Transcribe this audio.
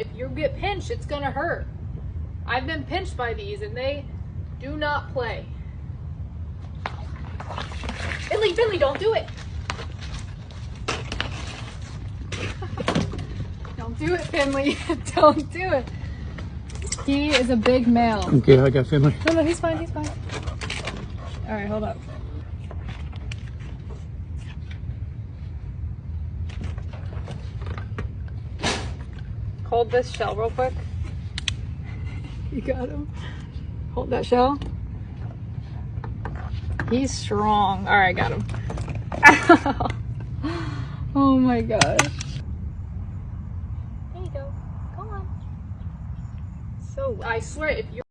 if you get pinched, it's gonna hurt. I've been pinched by these and they do not play. Finley, don't do it. Don't do it, Finley. Don't do it. He is a big male. Okay, I got Finley. No, he's fine, he's fine. All right, hold up. Hold this shell real quick. You got him. Hold that shell. He's strong. All right, got him. Ow. Oh my gosh. There you go. Come on. So I swear, if you're